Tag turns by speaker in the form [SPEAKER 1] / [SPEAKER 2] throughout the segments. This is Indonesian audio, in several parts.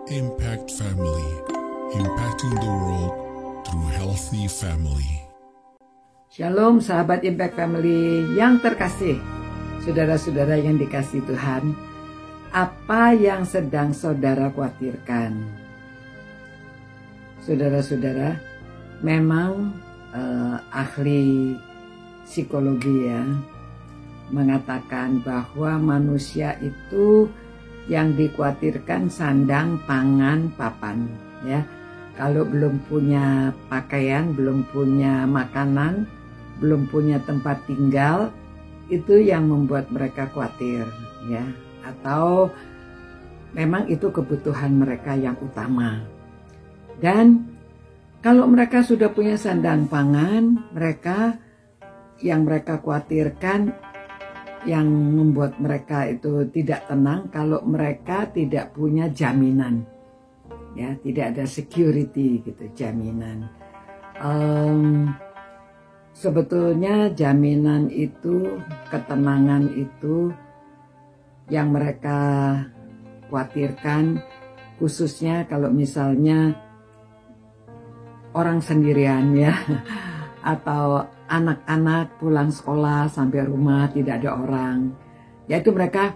[SPEAKER 1] Impact Family, impacting the world through healthy family.
[SPEAKER 2] Shalom sahabat Impact Family yang terkasih, saudara-saudara yang dikasihi Tuhan. Apa yang sedang saudara khawatirkan? Saudara-saudara, memang ahli psikologi ya mengatakan bahwa manusia itu yang dikhawatirkan sandang, pangan, papan ya. Kalau belum punya pakaian, belum punya makanan, belum punya tempat tinggal, itu yang membuat mereka khawatir ya. Atau memang itu kebutuhan mereka yang utama. Dan kalau mereka sudah punya sandang pangan, yang mereka khawatirkan, yang membuat mereka itu tidak tenang kalau mereka tidak punya jaminan, ya, tidak ada security gitu, jaminan. Sebetulnya jaminan itu, ketenangan itu yang mereka khawatirkan, khususnya kalau misalnya orang sendirian ya, atau anak-anak pulang sekolah sampai rumah tidak ada orang, yaitu mereka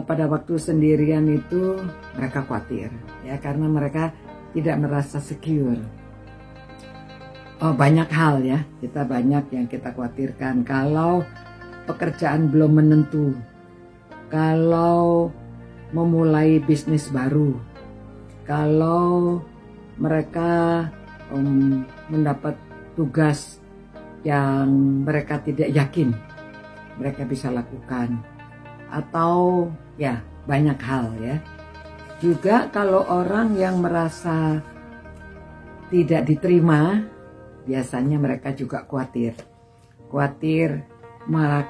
[SPEAKER 2] pada waktu sendirian itu mereka khawatir ya, karena mereka tidak merasa secure. Banyak hal ya, banyak yang kita khawatirkan. Kalau pekerjaan belum menentu, kalau memulai bisnis baru, kalau mereka mendapat tugas yang mereka tidak yakin mereka bisa lakukan, atau ya banyak hal ya. Juga kalau orang yang merasa tidak diterima, biasanya mereka juga khawatir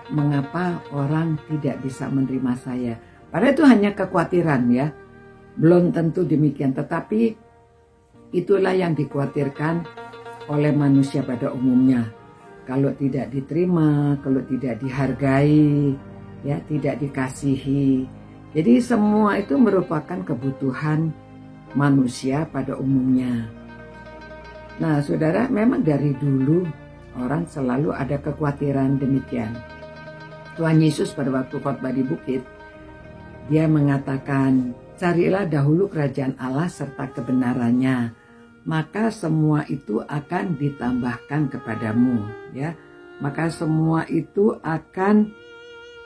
[SPEAKER 2] mengapa orang tidak bisa menerima saya. Padahal itu hanya kekhawatiran ya, belum tentu demikian, tetapi itulah yang dikhawatirkan oleh manusia pada umumnya. Kalau tidak diterima, kalau tidak dihargai, ya, tidak dikasihi. Jadi semua itu merupakan kebutuhan manusia pada umumnya. Nah, saudara, memang dari dulu orang selalu ada kekhawatiran demikian. Tuhan Yesus pada waktu khotbah di bukit, dia mengatakan, carilah dahulu kerajaan Allah serta kebenarannya, maka semua itu akan ditambahkan kepadamu ya. Maka semua itu akan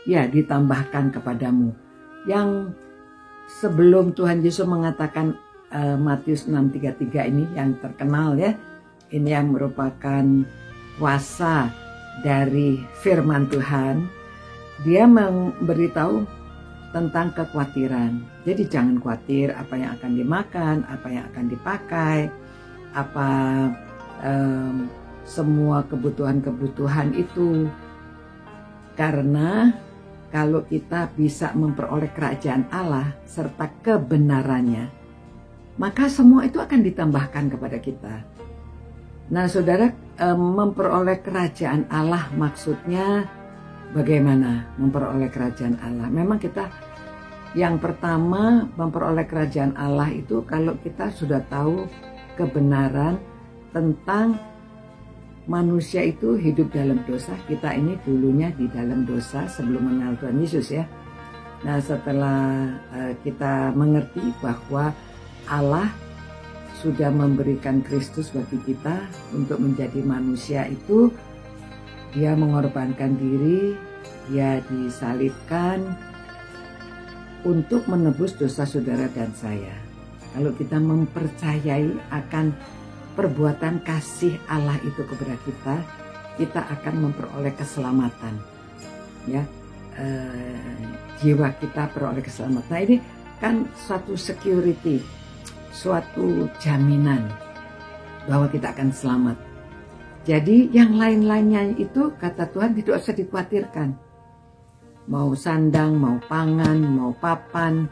[SPEAKER 2] ya ditambahkan kepadamu. Yang sebelum Tuhan Yesus mengatakan Matius 6:33 ini yang terkenal ya. Ini yang merupakan kuasa dari firman Tuhan. Dia memberitahu tentang kekhawatiran. Jadi jangan khawatir apa yang akan dimakan, apa yang akan dipakai, apa semua kebutuhan-kebutuhan itu. Karena kalau kita bisa memperoleh kerajaan Allah serta kebenarannya, maka semua itu akan ditambahkan kepada kita. Nah, saudara, memperoleh kerajaan Allah maksudnya bagaimana memperoleh kerajaan Allah? Memang kita yang pertama memperoleh kerajaan Allah itu kalau kita sudah tahu kebenaran tentang manusia itu hidup dalam dosa. Kita ini dulunya di dalam dosa sebelum mengenal Tuhan Yesus ya. Nah, setelah kita mengerti bahwa Allah sudah memberikan Kristus bagi kita untuk menjadi manusia itu, dia mengorbankan diri, dia disalibkan untuk menebus dosa saudara dan saya. Kalau kita mempercayai akan perbuatan kasih Allah itu kepada kita, kita akan memperoleh keselamatan. Ya, jiwa kita peroleh keselamatan. Nah, ini kan suatu security, suatu jaminan bahwa kita akan selamat. Jadi yang lain-lainnya itu kata Tuhan tidak usah dikhawatirkan. Mau sandang, mau pangan, mau papan,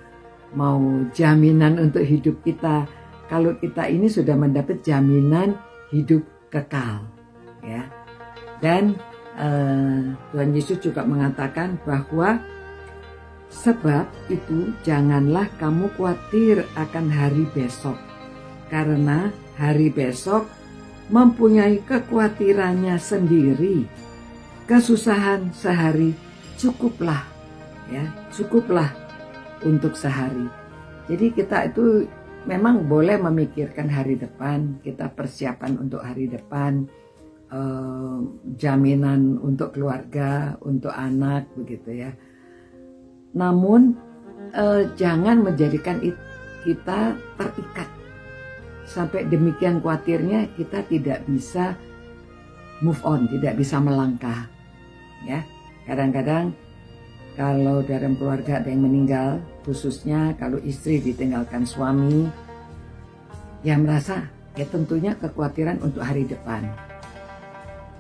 [SPEAKER 2] mau jaminan untuk hidup kita. Kalau kita ini sudah mendapat jaminan hidup kekal ya. Dan Tuhan Yesus juga mengatakan bahwa Sebab itu janganlah kamu khawatir akan hari besok, karena hari besok mempunyai kekhawatirannya sendiri. Kesusahan sehari cukuplah, ya, cukuplah untuk sehari. Jadi kita itu memang boleh memikirkan hari depan, kita persiapan untuk hari depan, jaminan untuk keluarga, untuk anak, begitu ya. Namun jangan menjadikan kita terikat sampai demikian khawatirnya kita tidak bisa move on, tidak bisa melangkah. Ya, kadang-kadang kalau dalam keluarga ada yang meninggal, khususnya kalau istri ditinggalkan suami, ya merasa ya tentunya kekhawatiran untuk hari depan.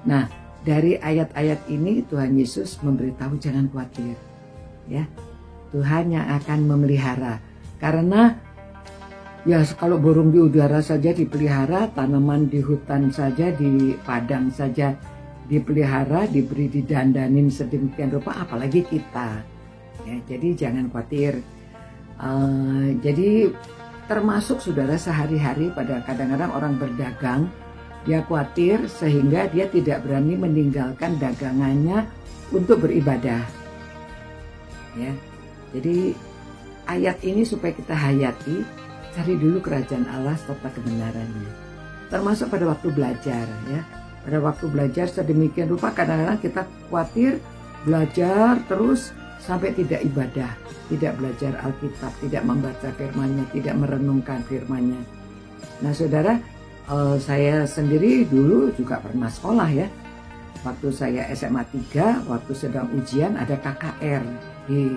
[SPEAKER 2] Nah, dari ayat-ayat ini Tuhan Yesus memberitahu jangan khawatir. Ya, Tuhan yang akan memelihara. Karena ya kalau burung di udara saja dipelihara, tanaman di hutan saja, di padang saja dipelihara, diberi didandanin sedemikian rupa, apalagi kita. Ya, jadi jangan khawatir. Jadi termasuk saudara sehari-hari, pada kadang-kadang orang berdagang, dia khawatir sehingga dia tidak berani meninggalkan dagangannya untuk beribadah. Ya, jadi ayat ini supaya kita hayati, cari dulu kerajaan Allah serta kebenarannya. Termasuk pada waktu belajar, ya. Pada waktu belajar sedemikian rupa kadang-kadang kita khawatir belajar terus sampai tidak ibadah, tidak belajar Alkitab, tidak membaca firman-Nya, tidak merenungkan firman-Nya. Nah saudara, saya sendiri dulu juga pernah sekolah ya. Waktu saya SMA 3, waktu sedang ujian ada KKR di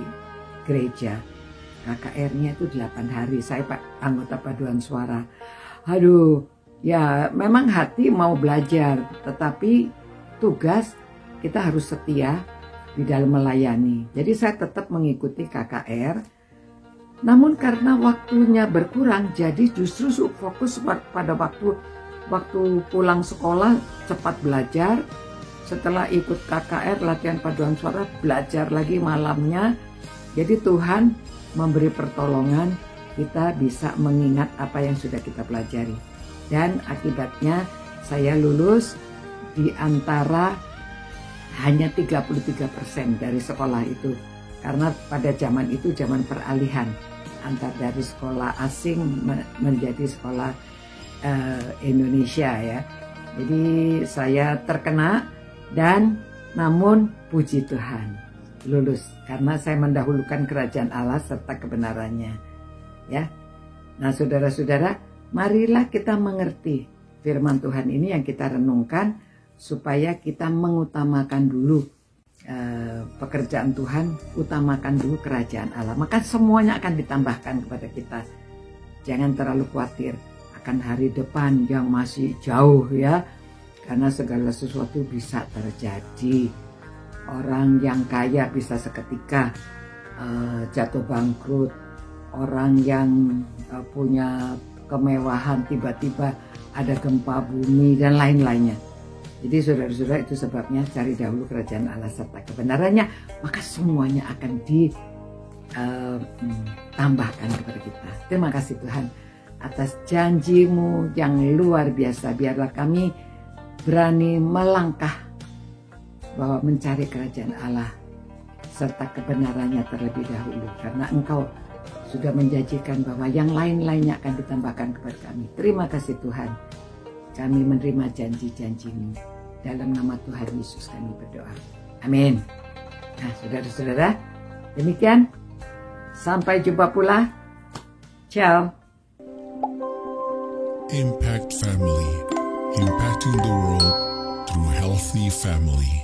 [SPEAKER 2] gereja. KKR-nya itu 8 hari, saya anggota paduan suara. Aduh, ya memang hati mau belajar, tetapi tugas kita harus setia di dalam melayani. Jadi saya tetap mengikuti KKR. Namun karena waktunya berkurang, jadi justru fokus pada waktu pulang sekolah cepat belajar. Setelah ikut KKR latihan paduan suara, belajar lagi malamnya. Jadi Tuhan memberi pertolongan, kita bisa mengingat apa yang sudah kita pelajari. Dan akibatnya saya lulus di antara hanya 33% dari sekolah itu. Karena pada zaman itu zaman peralihan antar dari sekolah asing menjadi sekolah Indonesia ya. Jadi saya terkena dan namun puji Tuhan lulus karena saya mendahulukan kerajaan Allah serta kebenarannya. Ya. Nah, saudara-saudara, marilah kita mengerti firman Tuhan ini yang kita renungkan supaya kita mengutamakan dulu pekerjaan Tuhan, utamakan dulu kerajaan Allah. Maka semuanya akan ditambahkan kepada kita. Jangan terlalu khawatir akan hari depan yang masih jauh ya. Karena segala sesuatu bisa terjadi. Orang yang kaya bisa seketika jatuh bangkrut. Orang yang punya kemewahan tiba-tiba ada gempa bumi dan lain-lainnya. Jadi saudara-saudara, itu sebabnya cari dahulu kerajaan Allah serta kebenarannya, maka semuanya akan ditambahkan kepada kita. Terima kasih Tuhan atas janji-Mu yang luar biasa. Biarlah kami berani melangkah bahwa mencari kerajaan Allah serta kebenarannya terlebih dahulu, karena Engkau sudah menjanjikan bahwa yang lain-lainnya akan ditambahkan kepada kami. Terima kasih Tuhan, kami menerima janji-janji-Mu. Dalam nama Tuhan Yesus kami berdoa. Amin. Nah saudara-saudara, demikian. Sampai jumpa pula. Ciao.
[SPEAKER 1] Impact Family. Impacting the world through healthy family.